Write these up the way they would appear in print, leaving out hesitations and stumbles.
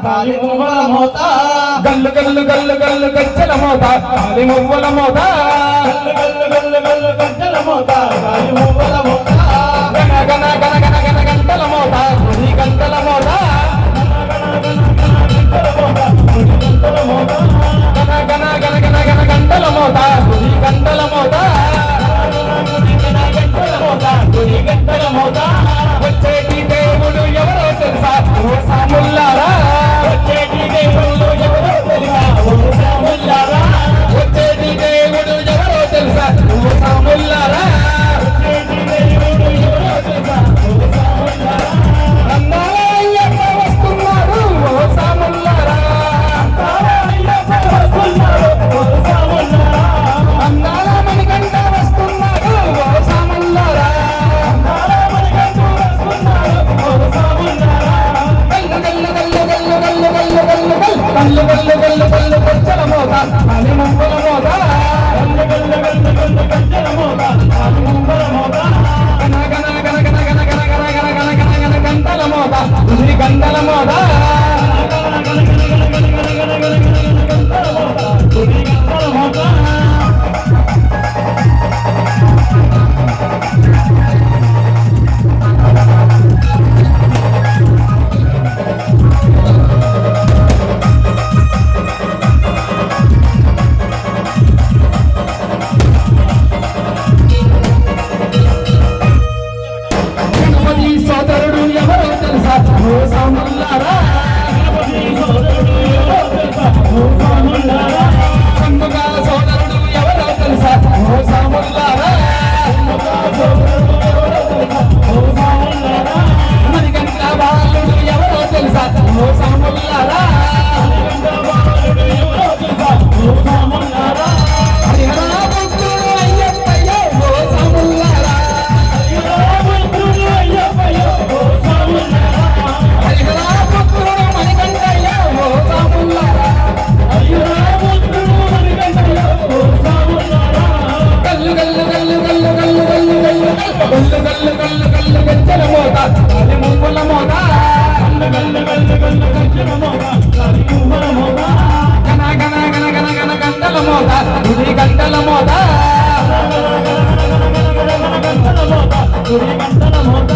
కాలి మువ్వల మోత గల్లు గల్లు గల్లు గల్లు గజ్జల మోత కాలి మువ్వల మోత గల్లు గల్లు గల్లు గల్లు గజ్జల మోత కాలి మువ్వల మోత గన గన గన గన గన గంటల మోత గుడి గంటల మోత గన గన గన గన గన గంటల మోత గుడి గంటల మోత గుడి గంటల మోత వచ్చేటి దేవుడు ఎవరో తెలుసా ఓ సాముల్లారా వచ్చేటి దేవుళ్ళు ఎవరో తెలుసా ఓ సాముల్లారా వచ్చేటి దేవుడు ఎవరో తెలుసా ఓ సాముల్లారా వచ్చేటి దేవుడు ఎవరో తెలుసా ఓ సాముల్లారా అన్నయ్యప్ప వస్తున్నాడు ఓ సాముల్లారా అయ్యప్ప వస్తున్నాడు ఓ సాముల్లారా అన్నాల మణికంఠ వస్తున్నాడు ఓ సాముల్లారా గల్లు గల్లు గల్లు గల్లు గజ్జల మోత కాలి మువ్వల మోత గన గన గన గన గన గన గన గన గన గన గన గంటల మోత గుడి గంటల మోత గణపతి సోదరుడు ఎవరో తెలుసా ఓ సాముల్లారా పండుగ సోదరుడు ఎవరో తెలుసా ఓ సాముల్లారా మణికంఠ బాలుడు ఎవరో తెలుసా ఓ సాముల్లారా హరిహర పుత్రుడు అయ్యప్పయ్యో ఓ సాముల్లారా హరిహర పుత్రుడు మణికంఠయ్యో ఓ సాముల్లారా గల్లు గల్లు గల్లు గల్లు గల్లు గల్లు గల్లు గల్లు గల్లు గల్లు గల్లు గజ్జల మోత కాలి మువ్వల మోత గన గన గన గన గన గంటల మోత గుడి గంటల మోత గుడి గంటల మోత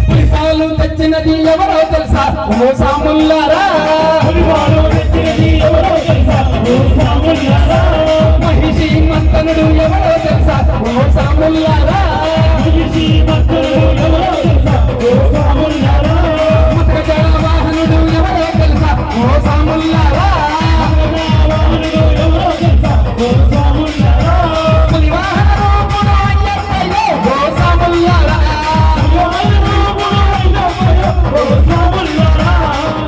పులిపాలు తెచ్చినది ఎవరో తెలుసా ఓ సాముల్లారా మహిషి మంతనుడు ఎవరో తెలుసా ఓ సాముల్లారా మతగజ వాహనుడు ఎవరో తెలుసా ఓ సాముల్లారా పులివాహన రూపుడు అయ్యప్పయ్యో ఓ సాముల్లారా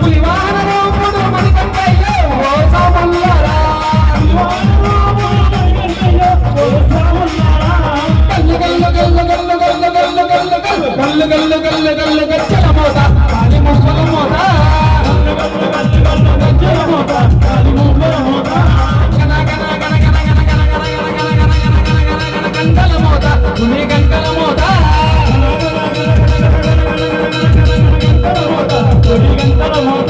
పులివాహన రూపుడు మణికంఠయ్యో ఓ సాముల్లారా గల్లు గల్లు గల్లు గల్లు గల్లు గల్లు గల్లు గల్లు గల్లు గల్లు గల్లు గజ్జల మోత కాలి మువ్వల మోత గన గన గన గన గన గన గన గన గన గన గన గన గన గంటల మోత గుడి గంటల మోత గుడి గంటల మోత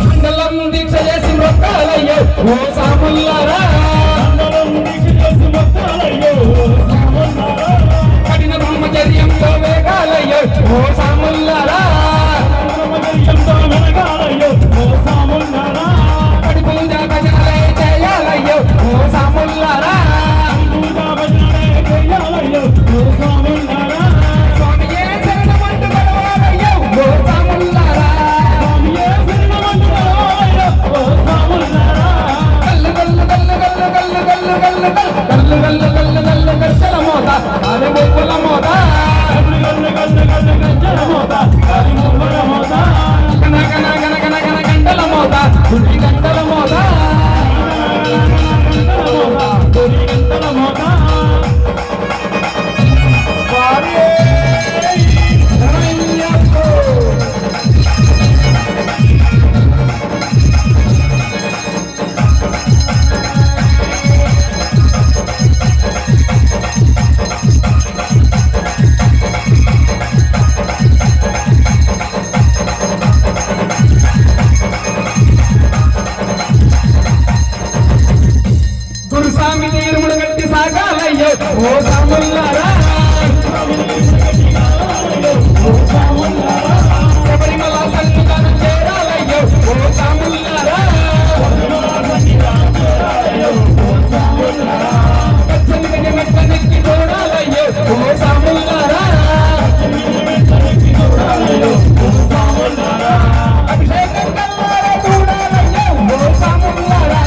మండలం దీక్ష చేసి మొక్కాలయ్యో ఓ సాముల్లారా కఠిన బ్రహ్మచర్యంతో వేగాలయ్యో ఓ సాముల్లారా కడి పూజ భజనలే చేయాలయ్యో ఓ సాముల్లారా స్వామియే శరణమంటూ గడవాలయ్యో ఓ సాముల్లారా ఓ సాములారా శబరిమల సన్నిధానం చేరాలయ్యో ఓ సాములారా గచ్చని మెట్టనెక్కి చూడాలయ్యో ఓ సాములారా అభిషేకం కల్లారా చూడాలయ్యో ఓ సాములారా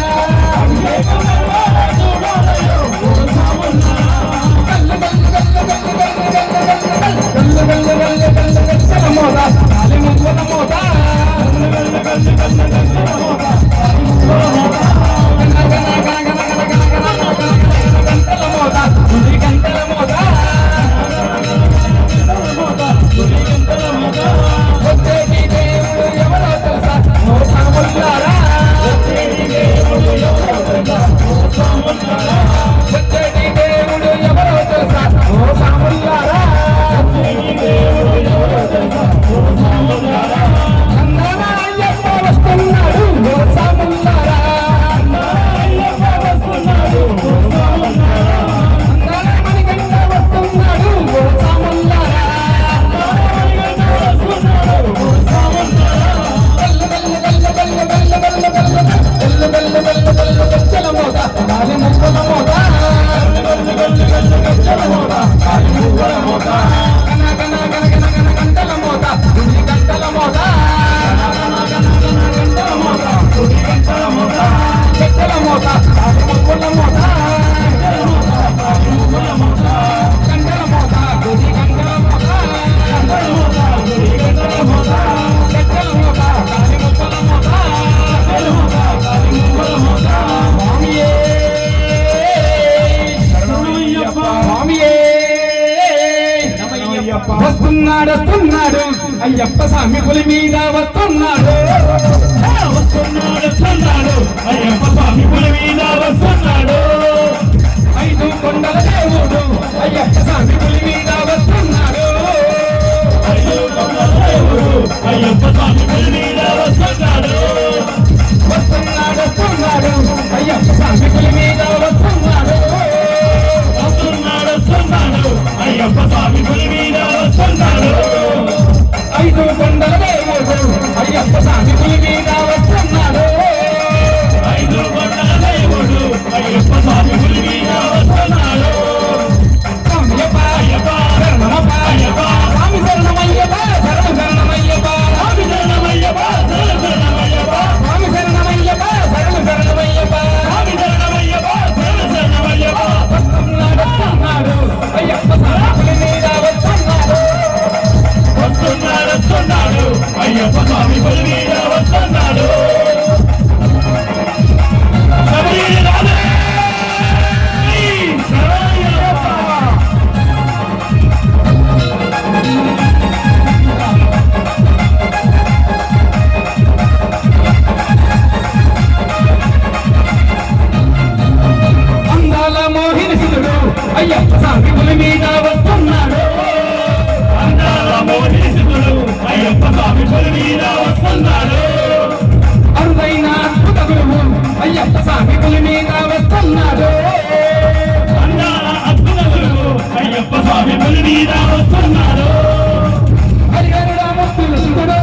వస్తున్నాడు వస్తున్నాడు అయ్యప్ప స్వామి పులి మీద వస్తున్నాడు అయ్యప్ప స్వామి పులి మీద వస్తున్నాడు ఐదు కొండల దేవుడు అయ్యప్ప స్వామి పులి మీద వస్తున్నాడు అయ్యప్ప స్వామి పులి మీద వస్తున్నాడు వస్తున్నాడు వస్తున్నాడు అయ్యప్ప స్వామి పులి మీద వస్తున్నాడు అయ్యప్ప స్వామి పులి మీద వస్తున్నాడు ఐదు కొండల దేవుడు అయ్యప్ప స్వామి పులి మీద వస్తున్నాడు ఐదు కొండల దేవుడు అయ్యప్ప స్వామి పులి మీద వస్తున్నాడు స్వామియప్ప అయ్యప్ప శరణమప్ప అయ్యప్ప స్వామి శరణమయ్యప్ప శరణు శరణమయ్యప్ప స్వామి శరణమయ్యప్ప శరణ శరణమయ్యప్ప స్వామి శరణమయ్యప్ప శరణు శరణమయ్యప్ప స్వామి శరణమయ్యప్ప శరణ శరణమయ్యప్ప వస్తున్నాడు వస్తున్నాడు అయ్యప్ప స్వామి పులి మీద వస్తున్నాడు వస్తున్నాడు అయ్యప్ప స్వామి పులి మీద వస్తున్నాడు శబరి రాధే శరణయ్యప్ప అందాల మోహినిసుడు అయ్యప్ప స్వామి పులి మీద వస్తున్నాడు అందాల మోహినిసుడు అయ్యప్ప స్వామి పులి మీద వస్తున్నాడు అరుదైన అద్భుత గురువు అయ్యప్ప స్వామి పులి మీద వస్తున్నాడు అందాల అద్భుత గురువు అయ్యప్ప స్వామి పులి మీద వస్తున్నాడు హరిహరుడ ముత్తులు సుతుడు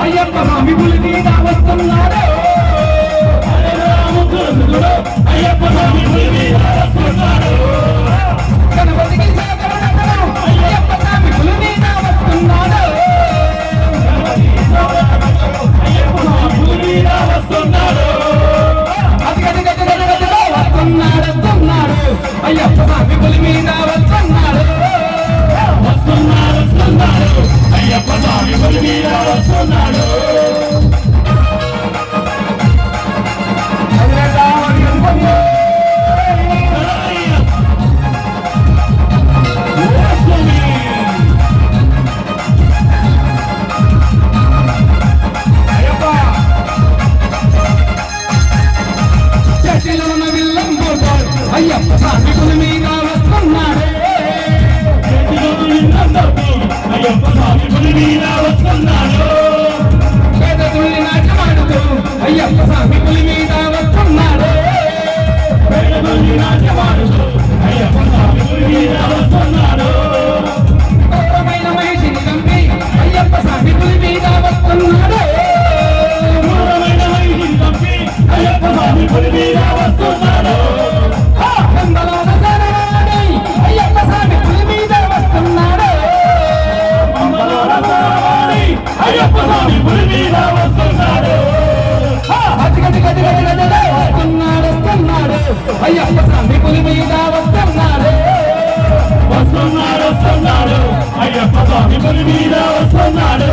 అయ్యప్ప స్వామి పులి మీద వస్తున్నాడు అయ్యప్ప స్వామి పులి మీద వస్తున్నాడు గణపతికి శరణమయ్యప్ప అయ్యప్ప స్వామి పులి మీద వస్తున్నాడు అయ్యప్ప స్వామి పులి మీద వస్తున్నాడు అదిగదిగదిగదిగదిగో వస్తున్నాడు వస్తున్నాడు అయ్యప్ప స్వామి పులి మీద వస్తున్నాడు వస్తున్నాడు అయ్యప్ప స్వామి పులి మీద వస్తున్నాడు హరిహరుడ అయ్యప్ప స్వామి పులి మీద వస్తున్నాడు. గది గది గది గది గది వస్తున్నాడు వస్తున్నాడు అయ్యప్ప స్వామి పులి మీద వస్తున్నాడు. వస్తున్నాడు వస్తున్నాడు అయ్యప్ప స్వామి పులి మీద వస్తున్నాడు.